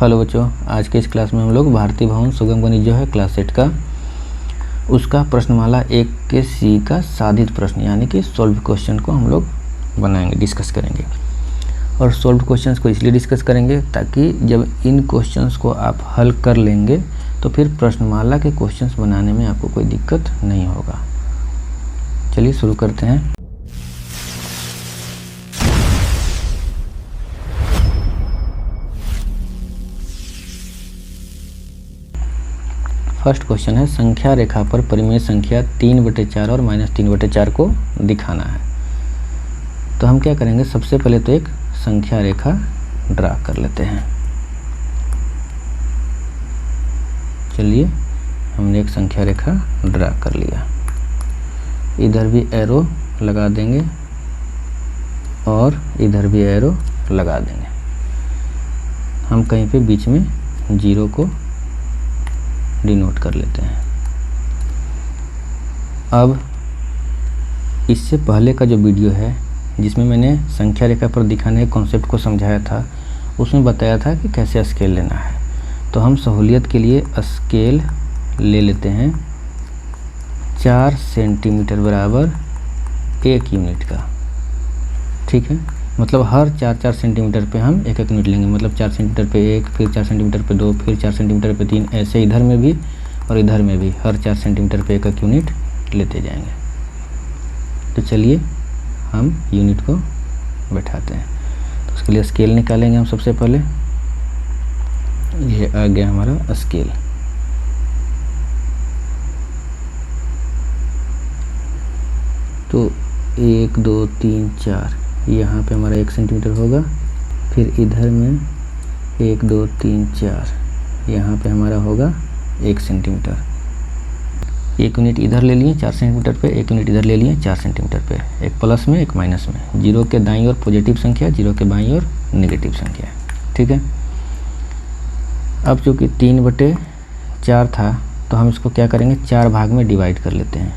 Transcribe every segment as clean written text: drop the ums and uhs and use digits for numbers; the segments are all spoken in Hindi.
हेलो बच्चों, आज के इस क्लास में हम लोग भारतीय भवन सुगम गणित जो है क्लास 8 का उसका प्रश्नमाला 1 के सी का साधित प्रश्न यानी कि सॉल्व क्वेश्चन को हम लोग बनाएंगे, डिस्कस करेंगे। और सॉल्व क्वेश्चंस को इसलिए डिस्कस करेंगे ताकि जब इन क्वेश्चंस को आप हल कर लेंगे तो फिर प्रश्नमाला के क्वेश्चंस बनाने में आपको कोई दिक्कत नहीं होगा। चलिए शुरू करते हैं। फर्स्ट क्वेश्चन है, संख्या रेखा पर परिमेय संख्या 3/4 और -3/4 को दिखाना है। तो हम क्या करेंगे, सबसे पहले तो एक संख्या रेखा ड्रा कर लेते हैं। चलिए, हमने एक संख्या रेखा ड्रा कर लिया। इधर भी एरो लगा देंगे और इधर भी एरो लगा देंगे। हम कहीं पे बीच में 0 को डिनोट कर लेते हैं। अब इससे पहले का जो वीडियो है जिसमें मैंने संख्या रेखा पर दिखाने के कॉन्सेप्ट को समझाया था, उसमें बताया था कि कैसे स्केल लेना है। तो हम सहूलियत के लिए स्केल ले लेते हैं 4 सेंटीमीटर बराबर 1 यूनिट का। ठीक है, मतलब हर 4-4 सेंटीमीटर पे हम 1-1 यूनिट लेंगे। मतलब 4 सेंटीमीटर पे 1, फिर 4 सेंटीमीटर पे 2, फिर 4 सेंटीमीटर पे 3, ऐसे इधर में भी और इधर में भी हर 4 सेंटीमीटर पे 1-1 यूनिट लेते जाएंगे। तो चलिए हम यूनिट को बैठाते हैं। तो उसके लिए स्केल निकालेंगे हम सबसे पहले। ये आ गया हमारा स्केल। तो 1, 2, 3, 4 यहाँ पे हमारा 1 सेंटीमीटर होगा। फिर इधर में 1, 2, 3, 4 यहाँ पे हमारा होगा 1 सेंटीमीटर। 1 यूनिट इधर ले लिए 4 सेंटीमीटर पे, 1 यूनिट इधर ले लिए 4 सेंटीमीटर पे। एक प्लस में एक माइनस में। 0 के दाईं ओर पॉजिटिव संख्या, 0 के बाईं ओर नेगेटिव संख्या। ठीक है, अब चूँकि 3/4 था तो हम इसको क्या करेंगे, 4 भाग में डिवाइड कर लेते हैं।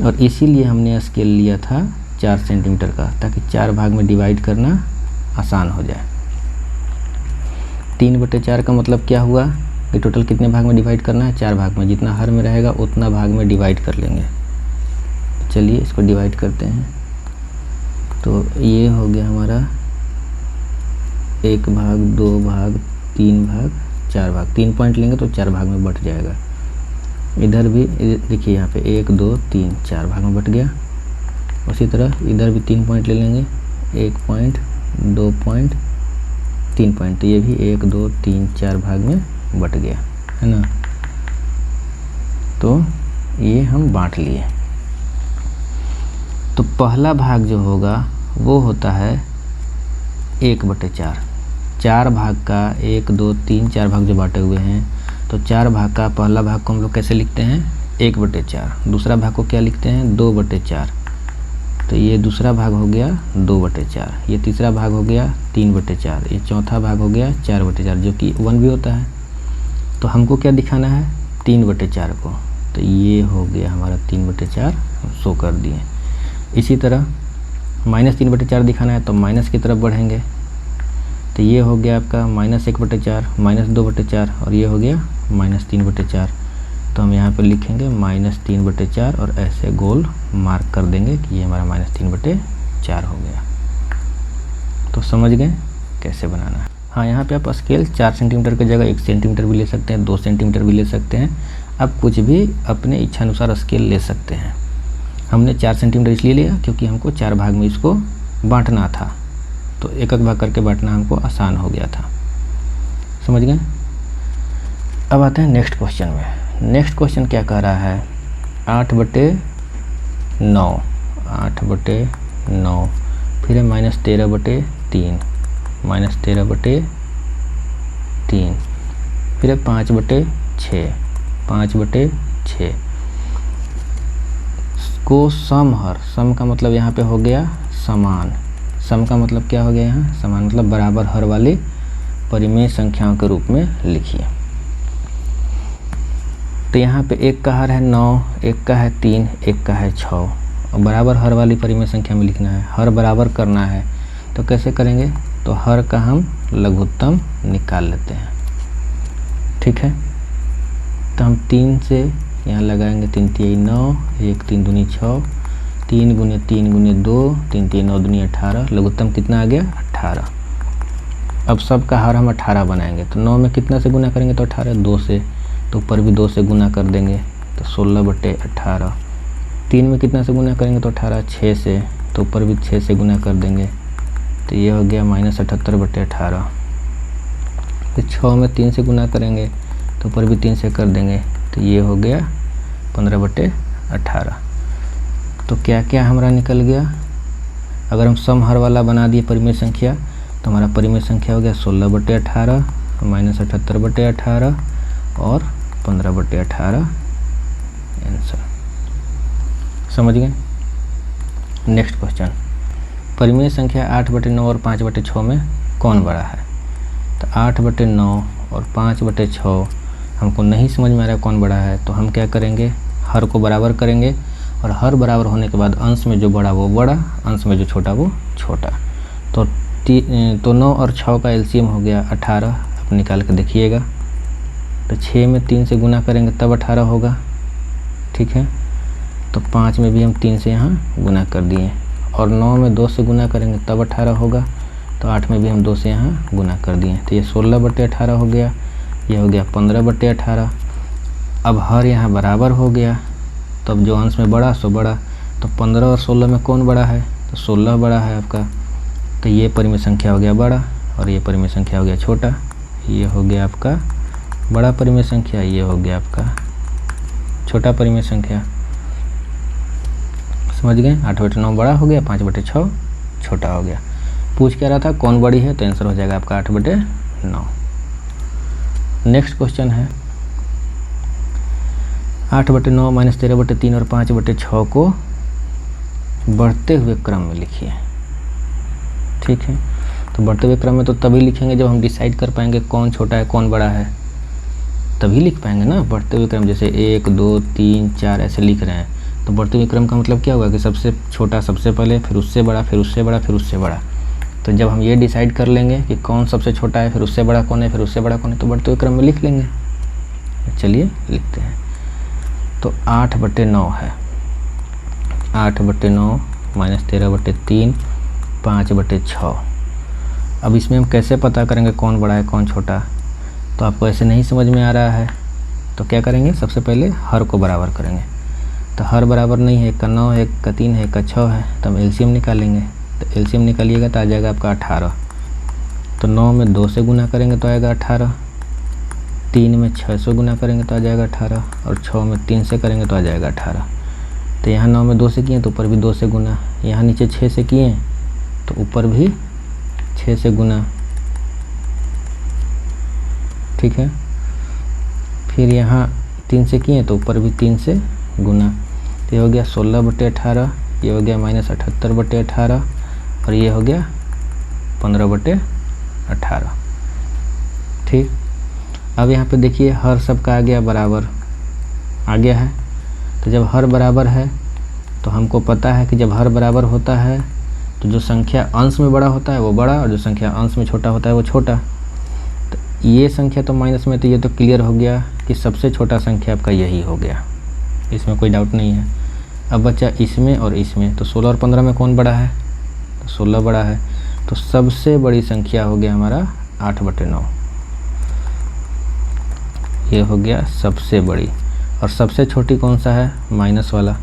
और इसीलिए हमने स्केल लिया था 4 सेंटीमीटर का, ताकि 4 भाग में डिवाइड करना आसान हो जाए। 3/4 का मतलब क्या हुआ कि टोटल कितने भाग में डिवाइड करना है, 4 भाग में। जितना हर में रहेगा उतना भाग में डिवाइड कर लेंगे। चलिए इसको डिवाइड करते हैं। तो ये हो गया हमारा 1 भाग, 2 भाग, 3 भाग, 4 भाग। 3 पॉइंट लेंगे तो 4 भाग में बट जाएगा। इधर भी देखिए, यहाँ पे 1, 2, 3 4 भाग में बट गया। उसी तरह इधर भी 3 पॉइंट ले लेंगे, 1 पॉइंट, 2 पॉइंट, 3 पॉइंट। तो ये भी 1, 2, 3, 4 भाग में बट गया, है ना। तो ये हम बांट लिए। तो पहला भाग जो होगा वो होता है 1/4। 4 भाग का 1, 2, 3, 4 भाग जो बांटे हुए हैं, तो 4 भाग का पहला भाग को हम लोग कैसे लिखते हैं, 1/4। दूसरा भाग को क्या लिखते हैं, 2/4। तो ये दूसरा भाग हो गया 2/4। ये तीसरा भाग हो गया 3/4। ये चौथा भाग हो गया 4/4, जो कि 1 भी होता है। तो हमको क्या दिखाना है, 3/4 को। तो ये हो गया हमारा 3/4, हम शो कर दिए। इसी तरह -3/4 दिखाना है तो माइनस की तरफ बढ़ेंगे। तो ये हो गया आपका -1/4, -2/4 और ये हो गया -3/4। तो हम यहाँ पर लिखेंगे -3/4 और ऐसे गोल मार्क कर देंगे कि ये हमारा -3/4 हो गया। तो समझ गए कैसे बनाना है। हाँ, यहाँ पे आप स्केल 4 सेंटीमीटर की जगह 1 सेंटीमीटर भी ले सकते हैं, 2 सेंटीमीटर भी ले सकते हैं। आप कुछ भी अपने इच्छानुसार स्केल ले सकते हैं। हमने 4 सेंटीमीटर इसलिए लिया क्योंकि हमको 4 भाग में इसको बांटना था। तो 1-1 भाग करके बांटना हमको आसान हो गया था। समझ गए। अब आते हैं नेक्स्ट क्वेश्चन में। नेक्स्ट क्वेश्चन क्या कह रहा है, 8/9, 8/9, फिर है -13/3, -13/3, फिर है 5/6, 5/6 को सम का मतलब यहाँ पे हो गया समान। सम का मतलब क्या हो गया, यहाँ समान मतलब बराबर हर वाली परिमेय संख्याओं के रूप में लिखिए। तो यहाँ पे 1 का हर है 9, 1 का है 3, 1 का है 6 और बराबर हर वाली परिमेय संख्या में लिखना है। हर बराबर करना है तो कैसे करेंगे, तो हर का हम लघुत्तम निकाल लेते हैं। ठीक है, तो हम 3 से यहाँ लगाएंगे, 3 3 9, 1 3 दूनी 6, 3 गुने 3 गुने 2, 3 3 9 दूनी 18, लघुत्तम कितना आ गया 18। अब सब का हर हम 18 बनाएंगे, तो 9 में कितना से गुना करेंगे तो 18, 2 से, तो ऊपर भी 2 से गुना कर देंगे तो 16/18। 3 में कितना से गुना करेंगे तो 18, 6 से, तो ऊपर भी 6 से गुना कर देंगे तो ये हो गया -78/18। फिर 6 में 3 से गुना करेंगे तो ऊपर भी 3 से कर देंगे तो ये हो गया 15/18। तो क्या क्या हमारा निकल गया, अगर हम सम हर वाला बना दिए परिमेय संख्या तो हमारा परिमेय संख्या हो गया 16/18 -78/18 और 15/18 आंसर। समझ गए। नेक्स्ट क्वेश्चन, परिमेय संख्या 8/9 और 5/6 में कौन बड़ा है। तो 8/9 और 5/6 हमको नहीं समझ में आ रहा है कौन बड़ा है, तो हम क्या करेंगे, हर को बराबर करेंगे और हर बराबर होने के बाद अंश में जो बड़ा वो बड़ा, अंश में जो छोटा वो छोटा। तो 9 और 6 का एलसीएम हो गया 18, आप निकाल के देखिएगा। तो 6 में 3 से गुना करेंगे तब 18 होगा। ठीक है, तो 5 में भी हम 3 से यहाँ गुना कर दिए और 9 में 2 से गुना करेंगे तब 18 होगा। तो 8 में भी हम 2 से यहाँ गुना कर दिए, तो ये 16/18 हो गया, ये हो गया 15/18। अब हर यहाँ बराबर हो गया, तो अब जो अंश में बड़ा सो बड़ा, तो 15 और 16 में कौन बड़ा है, तो 16 बड़ा है आपका। तो ये परिमेय संख्या हो गया बड़ा और ये परिमेय संख्या हो गया छोटा। ये हो गया आपका बड़ा परिमेय संख्या, ये हो गया आपका छोटा परिमेय संख्या। समझ गए। 8/9 बड़ा हो गया, 5/6 छोटा हो गया। पूछ क्या रहा था कौन बड़ी है, तो आंसर हो जाएगा आपका 8/9। नेक्स्ट क्वेश्चन है 8/9 -13/3 और 5/6 को बढ़ते हुए क्रम में लिखिए। ठीक है, तो बढ़ते हुए क्रम में तो तभी लिखेंगे जब हम डिसाइड कर पाएंगे कौन छोटा है कौन बड़ा है, तभी लिख पाएंगे ना। बढ़ते हुए क्रम जैसे 1 2 3 4 ऐसे लिख रहे हैं, तो बढ़ते हुए क्रम का मतलब क्या होगा कि सबसे छोटा सबसे पहले, फिर उससे बड़ा, फिर उससे बड़ा, फिर उससे बड़ा। तो जब हम ये डिसाइड कर लेंगे कि कौन सबसे छोटा है, फिर उससे बड़ा कौन है, फिर उससे बड़ा कौन है, तो बढ़ते हुए क्रम में लिख लेंगे। चलिए लिखते हैं। तो 8/9 है, 8/9 -13/3 5/6। अब इसमें हम कैसे पता करेंगे कौन बड़ा है कौन छोटा, तो आपको ऐसे नहीं समझ में आ रहा है तो क्या करेंगे, सबसे पहले हर को बराबर करेंगे। तो हर बराबर नहीं है, 1 का 9 है, 1 का 3 है, 1 का 6 है, तो हम एलसीएम निकालेंगे। तो एलसीएम निकालिएगा तो आ जाएगा आपका 18। तो 9 में 2 से गुना करेंगे तो आएगा 18, 3 में 6 से गुना करेंगे तो आ जाएगा 18 और 6 में 3 से करेंगे तो आ जाएगा 18। तो यहाँ 9 में 2 से किए तो ऊपर भी 2 से गुना, यहाँ नीचे 6 से किए तो ऊपर भी 6 से गुना। ठीक है, फिर यहाँ 3 से किए तो ऊपर भी 3 से गुना। तो ये हो गया 16/18, ये हो गया -78/18 और ये हो गया 15/18। ठीक, अब यहाँ पे देखिए हर सब का आ गया बराबर, आ गया है। तो जब हर बराबर है तो हमको पता है कि जब हर बराबर होता है तो जो संख्या अंश में बड़ा होता है वो बड़ा और जो संख्या अंश में छोटा होता है वो छोटा। तो ये संख्या तो माइनस में, तो ये तो क्लियर हो गया कि सबसे छोटा संख्या आपका यही हो गया, इसमें कोई डाउट नहीं है। अब बच्चा इसमें और इसमें, तो 16 और 15 में कौन बड़ा है, तो 16 बड़ा है। तो सबसे बड़ी संख्या हो गया हमारा 8/9, ये हो गया सबसे बड़ी। और सबसे छोटी कौन सा है, माइनस वाला,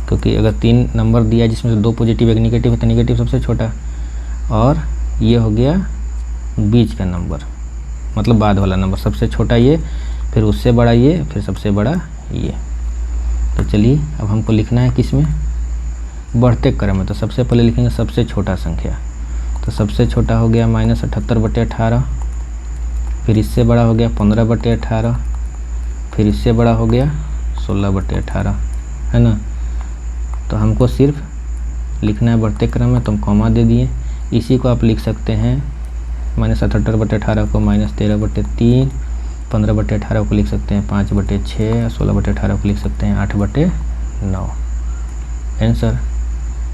क्योंकि अगर 3 नंबर दिया जिसमें से 2 पॉजिटिव 1 निगेटिव है तो निगेटिव सबसे छोटा। और ये हो गया बीच का नंबर, मतलब बाद वाला नंबर, सबसे छोटा ये, फिर उससे बड़ा ये, फिर सबसे बड़ा ये। तो चलिए अब हमको लिखना है किस में, बढ़ते क्रम में। तो सबसे पहले लिखेंगे सबसे छोटा संख्या, तो सबसे छोटा हो गया -78/18, फिर इससे बड़ा हो गया 15/18, फिर इससे बड़ा हो गया 16/18, है ना। तो हमको सिर्फ लिखना है बढ़ते क्रम में, तो हम कॉमा दे दिए। इसी को आप लिख सकते हैं -78/18 को -13/3, 15/18 को लिख सकते हैं 5/6, 16/18 को लिख सकते हैं 8/9 आंसर।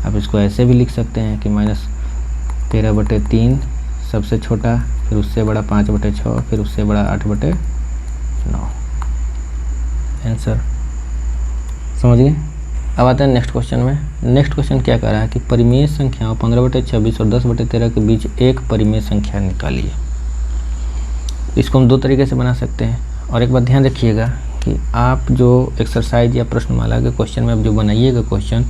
आप इसको ऐसे भी लिख सकते हैं कि 13/3 सबसे छोटा, फिर उससे बड़ा 5/6, फिर उससे बड़ा 8/9। आंसर समझ गए। अब आते हैं नेक्स्ट क्वेश्चन में। नेक्स्ट क्वेश्चन क्या कह रहा है कि परिमेय संख्याओं 15/26 और 10/13 के बीच एक परिमेय संख्या निकालिए। इसको हम दो तरीके से बना सकते हैं। और एक बात ध्यान रखिएगा कि आप जो एक्सरसाइज या प्रश्नमाला के क्वेश्चन में आप जो बनाइएगा क्वेश्चन,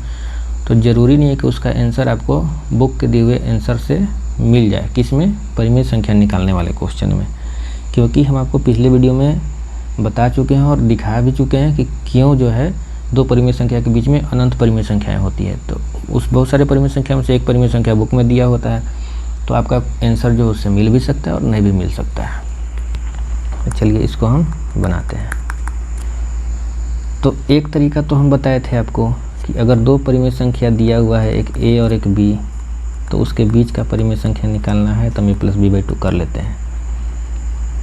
तो ज़रूरी नहीं है कि उसका आंसर आपको बुक के दिए हुए आंसर से मिल जाए। किसमें? परिमेय संख्या निकालने वाले क्वेश्चन में। क्योंकि हम आपको पिछले वीडियो में बता चुके हैं और दिखा भी चुके हैं कि क्यों जो है दो परिमेय संख्या के बीच में अनंत परिमेय संख्याएं होती है। तो उस बहुत सारे परिमेय संख्या में से एक परिमेय संख्या बुक में दिया होता है, तो आपका आंसर जो उससे मिल भी सकता है और नहीं भी मिल सकता है। चलिए इसको हम बनाते हैं। तो एक तरीका तो हम बताए थे आपको कि अगर दो परिमेय संख्या दिया हुआ है, एक a और एक b, तो उसके बीच का परिमेय संख्या निकालना है तो हम a + b/2 कर लेते हैं।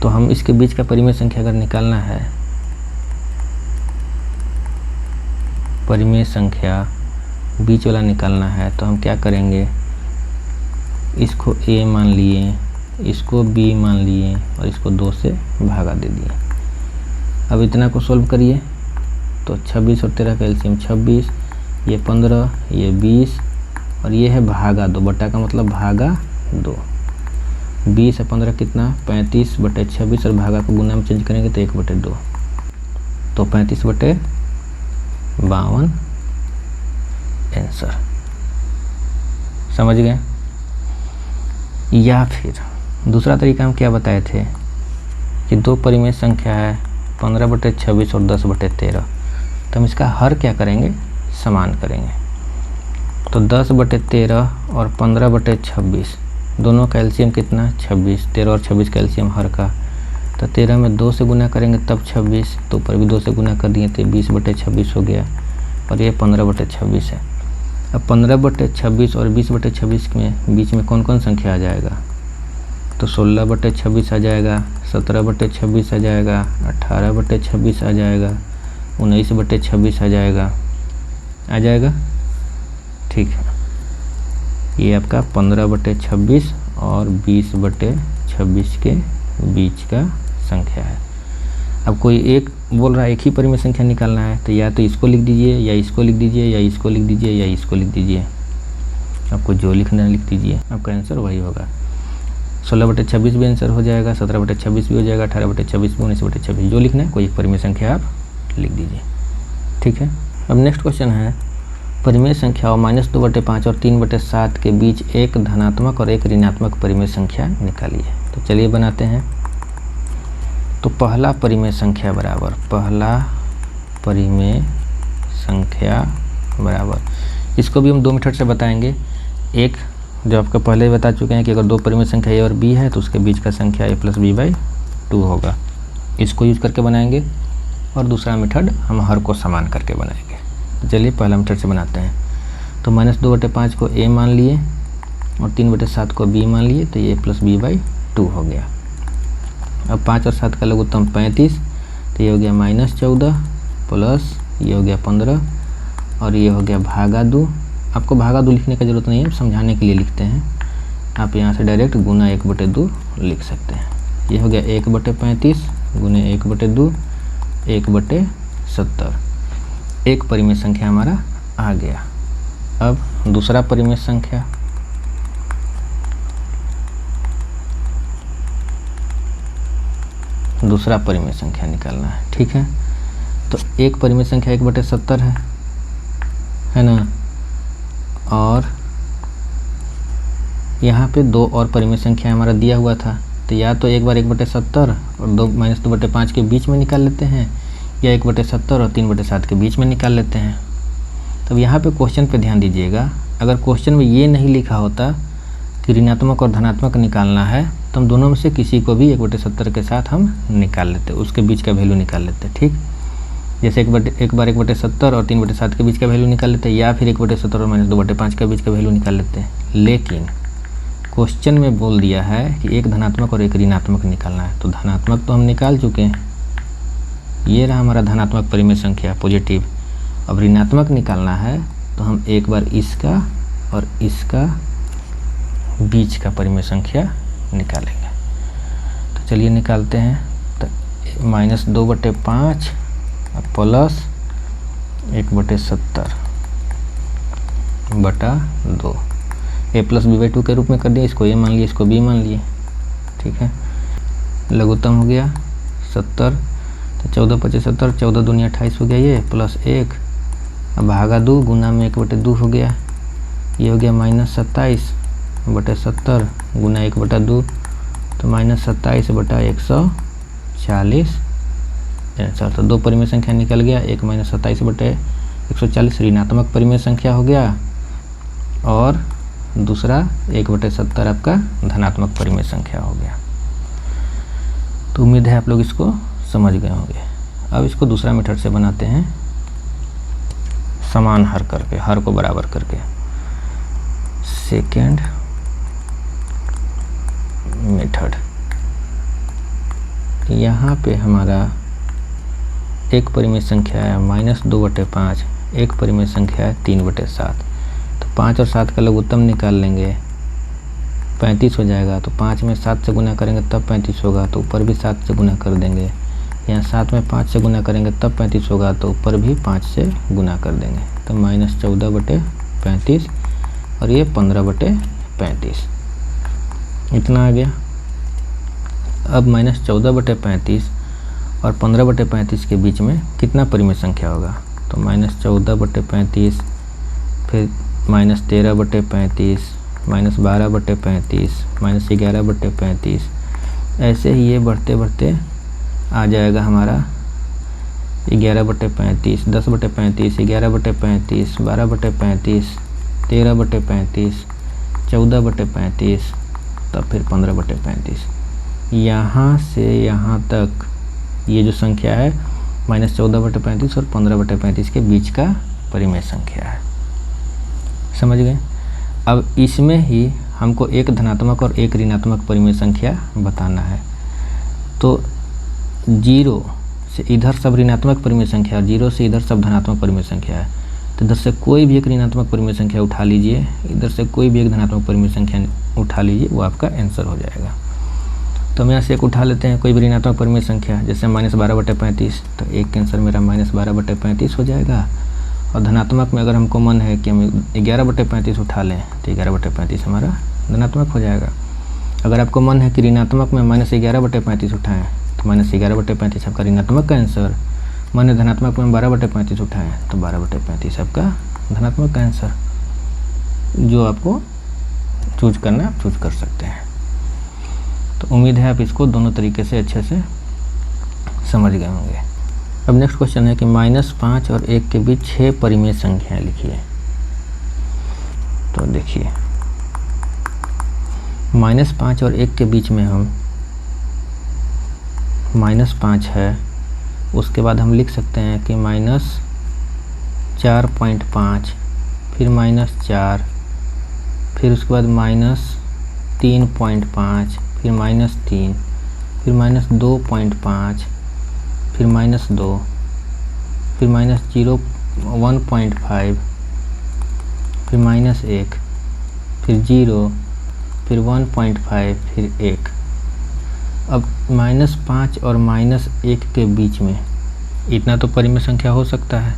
तो हम इसके बीच का परिमेय संख्या अगर निकालना है, परिमेय संख्या बीच वाला निकालना है, तो हम क्या करेंगे, इसको a मान लिए, इसको b मान लिए और इसको 2 से भागा दे दिए। अब इतना को सोल्व करिए तो 26 और 13 का एलसीएम 26, ये 15, ये 20 और ये है भागा 2। बटा का मतलब भागा 2। 20 और 15 कितना? 35/26 और भागा को गुना में चेंज करेंगे तो 1/2, तो 35/52 आंसर। समझ गए। या फिर दूसरा तरीका हम क्या बताए थे कि दो परिमेय संख्या है 15/26 और 10/13, तो हम इसका हर क्या करेंगे? समान करेंगे। तो 10/13 और 15/26 दोनों का एलसीएम कितना? 26। 13 और 26 का एलसीएम हर का, तो 13 में 2 से गुना करेंगे तब 26, तो ऊपर भी 2 से गुना कर दिए तो 20/26 हो गया और ये 15/26 है। अब 15/26 और 20/26 में बीच में कौन कौन संख्या आ जाएगा? तो 16/26 आ जाएगा, 17/26 आ जाएगा, 18/26 आ जाएगा, 19/26 आ जाएगा। ठीक है, ये आपका 15/26 और 20/26 के बीच का संख्या है। अब कोई एक बोल रहा है एक ही परिमेय संख्या निकालना है, तो या तो इसको लिख दीजिए या इसको लिख दीजिए या इसको लिख दीजिए या इसको लिख दीजिए। आपको जो लिखना है लिख दीजिए, आपका आंसर वही होगा। 16/26 भी आंसर हो जाएगा, 17/26 भी हो जाएगा, 18/26 भी, 19/26, जो लिखना है कोई एक परिमेय संख्या आप लिख दीजिए। ठीक है। अब नेक्स्ट क्वेश्चन है परिमेय संख्याओं -2/5 और 3/7 के बीच एक धनात्मक और एक ऋणात्मक परिमेय संख्या निकालिए। तो चलिए बनाते हैं। तो पहला परिमेय संख्या बराबर, पहला परिमेय संख्या बराबर, इसको भी हम दो मेथड से बताएंगे। एक जो आपको पहले बता चुके हैं कि अगर दो परिमेय संख्या a और b है तो उसके बीच का संख्या a + b/2 होगा, इसको यूज करके बनाएंगे। और दूसरा मेथड हम हर को समान करके बनाएंगे। तो चलिए पहला मेथड से बनाते हैं। तो -2/5 को a मान लिए और 3/7 को b मान लिए, तो ये a + b/2 हो गया। अब 5 और 7 का लघुत्तम 35, तो ये हो गया -14 प्लस ये हो गया 15 और ये हो गया भागा 2। आपको भागा 2 लिखने की ज़रूरत नहीं है, समझाने के लिए लिखते हैं। आप यहाँ से डायरेक्ट गुना 1/2 लिख सकते हैं। ये हो गया 1/35 गुने 1/2 1/70। एक परिमेय संख्या हमारा आ गया। अब दूसरा परिमेय संख्या, दूसरा परिमेय संख्या निकालना है। ठीक है। तो एक परिमेय संख्या 1/70 है ना, और यहाँ पे दो और परिमेय संख्या हमारा दिया हुआ था। तो या तो एक बार 1/70 और -2/5 के बीच में निकाल लेते हैं, या 1/70 और 3/7 के बीच में निकाल लेते हैं। तब यहाँ पे क्वेश्चन पे ध्यान दीजिएगा। अगर क्वेश्चन में ये नहीं लिखा होता कि ऋणात्मक और धनात्मक निकालना है, तो हम दोनों में से किसी को भी 1/70 के साथ हम निकाल लेते, उसके बीच का वैल्यू निकाल लेते। ठीक, जैसे एक बार 1/70 और 3/7 के बीच का वैल्यू निकाल लेते हैं, या फिर 1/70 और -2/5 के बीच का वैल्यू निकाल लेते हैं। लेकिन क्वेश्चन में बोल दिया है कि एक धनात्मक और एक ऋणात्मक निकालना है। तो धनात्मक तो हम निकाल चुके हैं, ये रहा हमारा धनात्मक परिमेय संख्या पॉजिटिव। अब ऋणात्मक निकालना है तो हम एक बार इसका और इसका बीच का परिमेय संख्या निकालेंगे। तो चलिए निकालते हैं। तो -2/5 प्लस 1/70/2 a + b/2 के रूप में कर दिया। इसको a मान लिए, इसको b मान लिए, ठीक है। लघुत्तम हो गया 70, तो 14 × 5 = 70, 14 दूनी 28 हो गया ये, प्लस 1 अब भागा 2 गुना में 1/2 हो गया, ये हो गया -27/70 गुना 1/2, तो -27/140 आंसर। तो दो परिमेय संख्या निकल गया, एक -27/140 ऋणात्मक परिमेय संख्या हो गया और दूसरा 1/70 आपका धनात्मक परिमेय संख्या हो गया। तो उम्मीद है आप लोग इसको समझ गए होंगे। अब इसको दूसरा मेथड से बनाते हैं, समान हर करके, हर को बराबर करके। सेकेंड मेथड, यहाँ पे हमारा एक परिमेय संख्या है -2/5, एक परिमेय संख्या है 3/7। तो 5 और 7 का लघुत्तम निकाल लेंगे, 35 हो जाएगा। तो 5 में 7 से गुना करेंगे तब 35 होगा, तो ऊपर भी 7 से गुना कर देंगे। यहाँ 7 में 5 से गुना करेंगे तब 35 होगा, तो ऊपर भी 5 से गुना कर देंगे। तो -14/35 और ये 15/35 इतना आ गया। अब -14/35 और 15/35 के बीच में कितना परिमेय संख्या होगा? तो -14/35, फिर -13/35, -12/35, -11/35, ऐसे ही ये बढ़ते बढ़ते आ जाएगा हमारा 11/35, 10/35, 11/35, 12/35, 13/35, 14/35, तब फिर 15/35। यहाँ से यहाँ तक ये जो संख्या है -14/35 और 15/35 के बीच का परिमेय संख्या है। समझ गए? अब इसमें ही हमको एक धनात्मक और एक ऋणात्मक परिमेय संख्या बताना है। तो 0 से इधर सब ऋणात्मक परिमेय संख्या और 0 से इधर सब धनात्मक परिमेय संख्या है। तो इधर से कोई भी एक ऋणात्मक परिमेय संख्या उठा लीजिए, इधर से कोई भी एक धनात्मक परिमेय संख्या उठा लीजिए, वो आपका आंसर हो जाएगा। तो हम यहाँ से एक उठा लेते हैं, कोई भी ऋणात्मक परिमेय संख्या, जैसे -12/35, तो एक का आंसर मेरा -12/35 हो जाएगा। और धनात्मक में अगर हमको मन है कि हम 11/35 उठा लें, तो 11/35 हमारा धनात्मक हो जाएगा। अगर आपको मन है कि ऋणात्मक में -11/35 उठाएँ, तो -11/35 आपका ऋणात्मक का आंसर। मन है धनात्मक में 12/35 उठाएँ, तो 12/35 आपका धनात्मक का आंसर। जो आपको चूज करना आप चूज कर सकते हैं। तो उम्मीद है आप इसको दोनों तरीके से अच्छे से समझ गए होंगे। अब नेक्स्ट क्वेश्चन है कि -5 और 1 के बीच 6 परिमेय संख्याएं लिखिए। तो देखिए, -5 और 1 के बीच में हम -5 है, उसके बाद हम लिख सकते हैं कि -4.5, फिर -4, फिर उसके बाद -3.5, फिर -3, फिर -2.5, फिर -2, फिर -1.5, फिर -1, फिर 0, फिर 1.5, फिर 1। अब -5 और -1 के बीच में इतना तो परिमेय संख्या हो सकता है,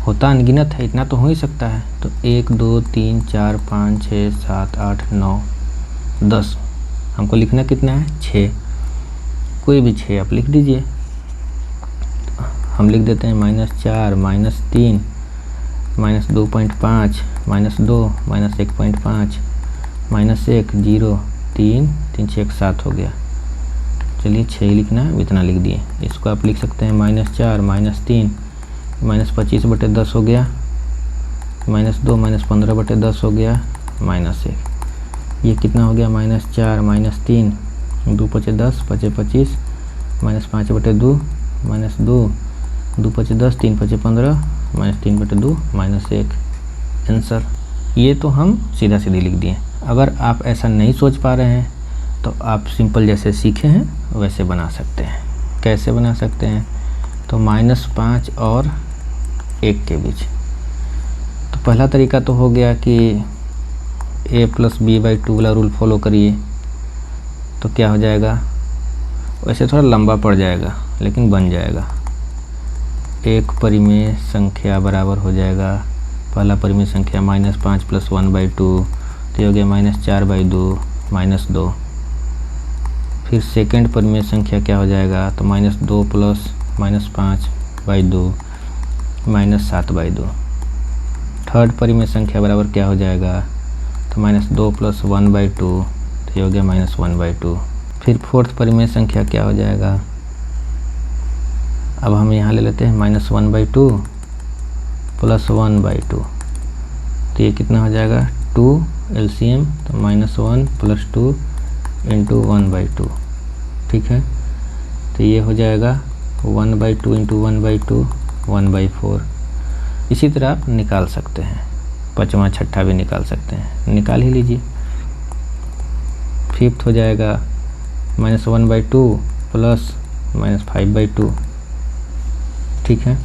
होता अनगिनत है, इतना तो हो ही सकता है। तो 1, 2, 3, 4, 5, 6, 7, 8, 9, 10, हमको लिखना कितना है? 6। कोई भी 6 आप लिख दीजिए। हम लिख देते हैं -4, -3, -2.5, -2, -1.5, -1, 0, 3, 3, 6, 7 हो गया। चलिए 6 ही लिखना है, इतना लिख दिए। इसको आप लिख सकते हैं -4, -3, -25/10 हो गया, -2, -15/10 हो गया, -1। ये कितना हो गया? -4, -3, 2 × 5 = 10, 5 × 25, -5/2, -2, 2 × 5 = 10, 3 × 5 = 15, -3/2, -1 आंसर। ये तो हम सीधा सीधी लिख दिए। अगर आप ऐसा नहीं सोच पा रहे हैं तो आप सिंपल जैसे सीखे हैं वैसे बना सकते हैं। कैसे बना सकते हैं? तो -5 और 1 के बीच, तो पहला तरीका तो हो गया कि a+b/2 वाला रूल फॉलो करिए तो क्या हो जाएगा, वैसे थोड़ा लंबा पड़ जाएगा लेकिन बन जाएगा। एक परिमेय संख्या बराबर हो जाएगा, पहला परिमेय संख्या -5 + 1/2 तो हो गया -4/2 -2। फिर सेकंड परिमेय संख्या क्या हो जाएगा, तो -2 + -5/2 -7/2। थर्ड परिमेय संख्या बराबर क्या हो जाएगा, तो -2 + 1/2 तो ये हो गया -1/2। फिर फोर्थ परिमेय संख्या क्या हो जाएगा, अब हम यहाँ ले लेते हैं -1/2 + 1/2 तो ये कितना हो जाएगा 2 LCM, तो -1 + 2 × 1/2। ठीक है, तो ये हो जाएगा 1/2 × 1/2 1/4। इसी तरह आप निकाल सकते हैं, पाँचवा छठा भी निकाल सकते हैं, निकाल ही लीजिए। फिफ्थ हो जाएगा -1/2 + -5/2। ठीक है,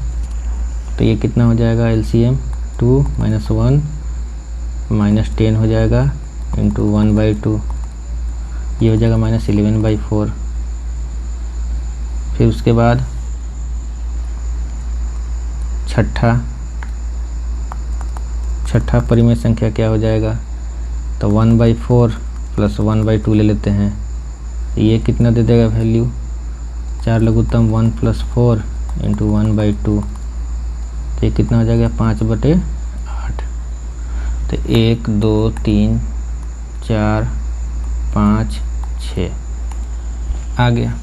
तो ये कितना हो जाएगा LCM 2 - 1 -10 हो जाएगा × 1/2, ये हो जाएगा -11/4। फिर उसके बाद छठा परिमेय संख्या क्या हो जाएगा, तो 1/4 + 1/2 ले लेते हैं, ये कितना दे देगा वैल्यू, 4 लघुत्तम 1 + 4 × 1/2 तो ये कितना हो जाएगा 5/8। तो 1 2 3 4 5 6 आ गया।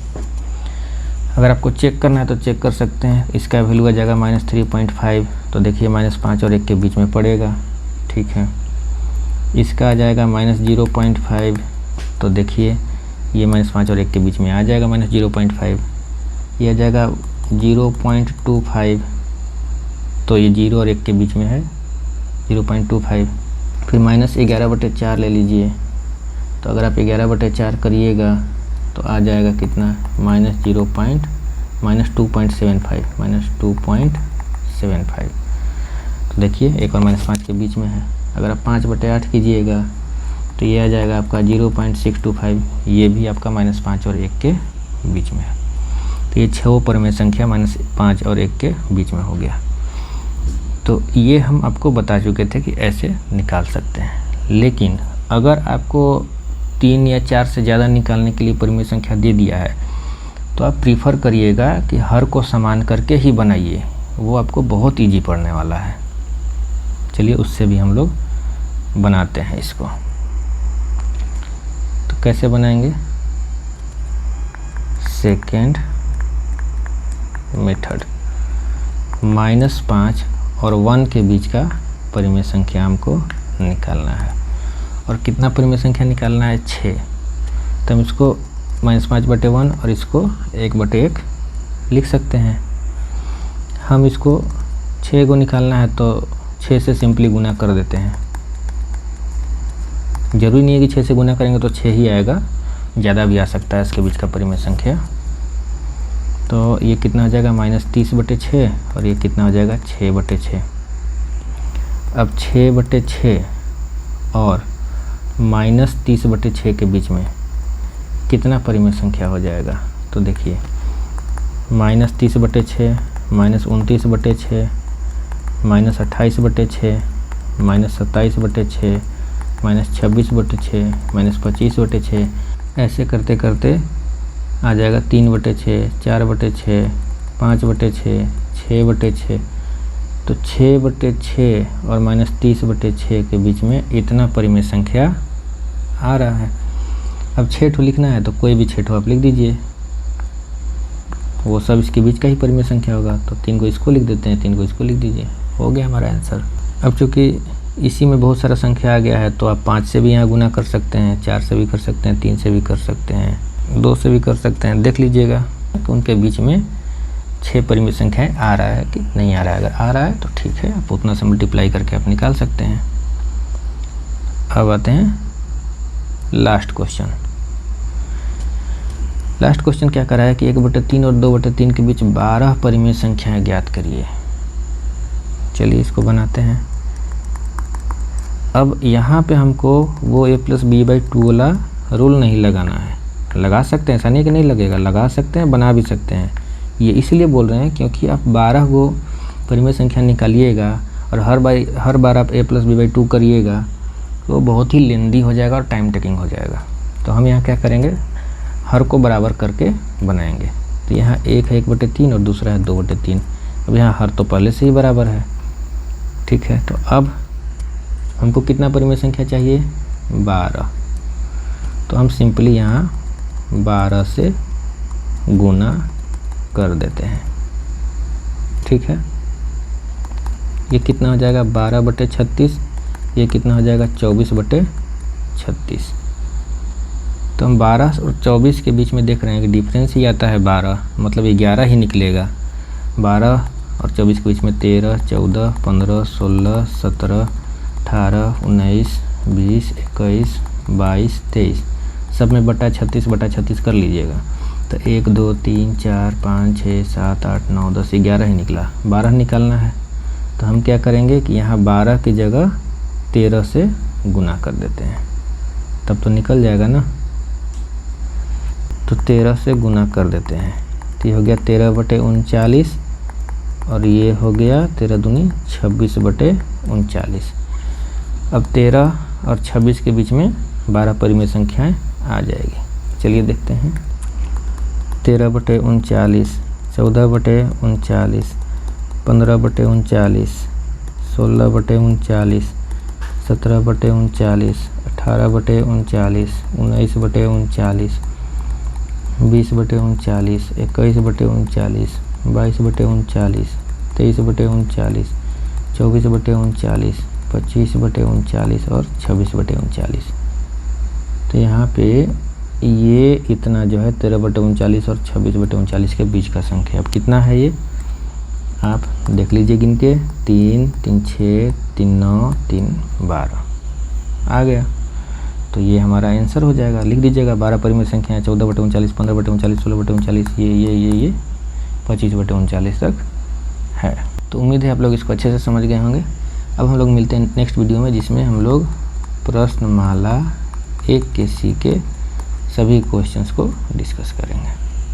अगर आपको चेक करना है तो चेक कर सकते हैं, इसका वैल्यू आ जाएगा -3.5, तो देखिए -5 और 1 के बीच में पड़ेगा। ठीक है, इसका आ जाएगा -0.5, तो देखिए ये -5 और 1 के बीच में आ जाएगा -0.5, ये आ जाएगा 0.25, तो ये 0 और 1 के बीच में है 0.25। फिर -11/4 ले लीजिए, तो अगर आप 11/4 करिएगा तो आ जाएगा कितना -2.75। तो देखिए 1 और -5 के बीच में है। अगर आप 5/8 कीजिएगा तो ये आ जाएगा आपका 0.625, ये भी आपका -5 और 1 के बीच में है। तो ये 6 परिमेय संख्या -5 और 1 के बीच में हो गया। तो ये हम आपको बता चुके थे कि ऐसे निकाल सकते हैं, लेकिन अगर आपको 3 या 4 से ज़्यादा निकालने के लिए परिमेय संख्या दे दिया है तो आप प्रीफर करिएगा कि हर को समान करके ही बनाइए, वो आपको बहुत इजी पड़ने वाला है। चलिए उससे भी हम लोग बनाते हैं इसको। तो कैसे बनाएंगे, सेकेंड मेथड, -5 और 1 के बीच का परिमेय संख्या हमको निकालना है। और कितना परिमेय संख्या निकालना है, 6। तो हम इसको -5/1 और इसको 1/1 लिख सकते हैं। हम इसको 6 को निकालना है तो 6 से सिंपली गुना कर देते हैं। ज़रूरी नहीं है कि 6 से गुना करेंगे तो 6 ही आएगा, ज़्यादा भी आ सकता है इसके बीच का परिमेय संख्या। तो ये कितना हो जाएगा -30/6 और ये कितना हो जाएगा 6/6। अब 6/6 और -30/6 के बीच में कितना परिमेय संख्या हो जाएगा, तो देखिए -30/6 -29/6 -28/6 -27/6 -26/6 -25/6, ऐसे करते करते आ जाएगा 3/6 4/6 5/6 6/6। तो 6/6 और -30/6 के बीच में इतना परिमेय संख्या आ रहा है। अब 6 ठो लिखना है तो कोई भी 6 ठो आप लिख दीजिए, वो सब इसके बीच का ही परिमेय संख्या होगा। तो 3 को इसको लिख देते हैं, 3 को इसको लिख दीजिए, हो गया हमारा आंसर। अब चूँकि इसी में बहुत सारा संख्या आ गया है तो आप 5 से भी यहाँ गुना कर सकते हैं, 4 से भी कर सकते हैं, 3 से भी कर सकते हैं, 2 से भी कर सकते हैं। देख लीजिएगा कि उनके बीच में 6 परिमेय संख्याएं आ रहा है कि नहीं आ रहा है। अगर आ रहा है तो ठीक है, आप उतना से मल्टीप्लाई करके आप निकाल सकते हैं। अब आते हैं लास्ट क्वेश्चन। लास्ट क्वेश्चन क्या कर रहा है कि 1/3 और 2/3 के बीच 12 परिमेय संख्याएं ज्ञात करिए। चलिए इसको बनाते हैं। अब यहाँ पे हमको वो a+b/2 वाला रूल नहीं लगाना है। लगा सकते हैं, ऐसा नहीं कि नहीं लगेगा, लगा सकते हैं, बना भी सकते हैं। ये इसलिए बोल रहे हैं क्योंकि आप 12 को परिमेय संख्या निकालिएगा और हर बार आप a+b/2 करिएगा तो बहुत ही लेंदी हो जाएगा और टाइम टेकिंग हो जाएगा। तो हम यहाँ क्या करेंगे, हर को बराबर करके बनाएंगे। तो यहाँ एक है 1/3 और दूसरा है 2/3। अब यहाँ हर तो पहले से ही बराबर है, ठीक है। तो अब हमको कितना परिमेय संख्या चाहिए, 12। तो हम सिंपली यहाँ 12 से गुना कर देते हैं, ठीक है। ये कितना हो जाएगा 12/36, ये कितना हो जाएगा 24/36। तो हम 12 और 24 के बीच में देख रहे हैं कि डिफरेंस ही आता है 12, मतलब 11 ही निकलेगा। 12 और 24 के बीच में 13, 14, 15, 16, 17, 18, 19, 20, 21, 22, 23 सब में बटा 36 कर लीजिएगा। तो 1, 2, 3, 4, 5, 6, 7, 8, 9, 10, 11 ही निकला। 12 निकालना है तो हम क्या करेंगे कि यहाँ 12 की जगह 13 से गुना कर देते हैं, तब तो निकल जाएगा ना। तो 13 से गुना कर देते हैं तो ये हो गया 13/39 और ये हो गया 13 दूनी 26/39। अब 13 और 26 के बीच में 12 परिमेय संख्याएं आ जाएगी। चलिए देखते हैं। 13/39, 14/39, 15/39, 16/39, 17/39, 18/39, 19/39, 20/39, 21/39, 22/39, 23/39, 24/39, 25/39 और 26/39। तो यहाँ पे ये इतना जो है 13/39 और 26/39 के बीच का संख्या अब कितना है, ये आप देख लीजिए गिन के। 3, 3, 6, 3, 9, 3, 12 आ गया। तो ये हमारा आंसर हो जाएगा। लिख दीजिएगा 12 परिमेय संख्याएँ 14/39, 15/39, 16/39, ये 25/39 तक है। तो उम्मीद है आप लोग इसको अच्छे से समझ गए होंगे। अब हम लोग मिलते हैं नेक्स्ट वीडियो में, जिसमें हम लोग प्रश्नमाला 1 के सी के सभी क्वेश्चंस को डिस्कस करेंगे।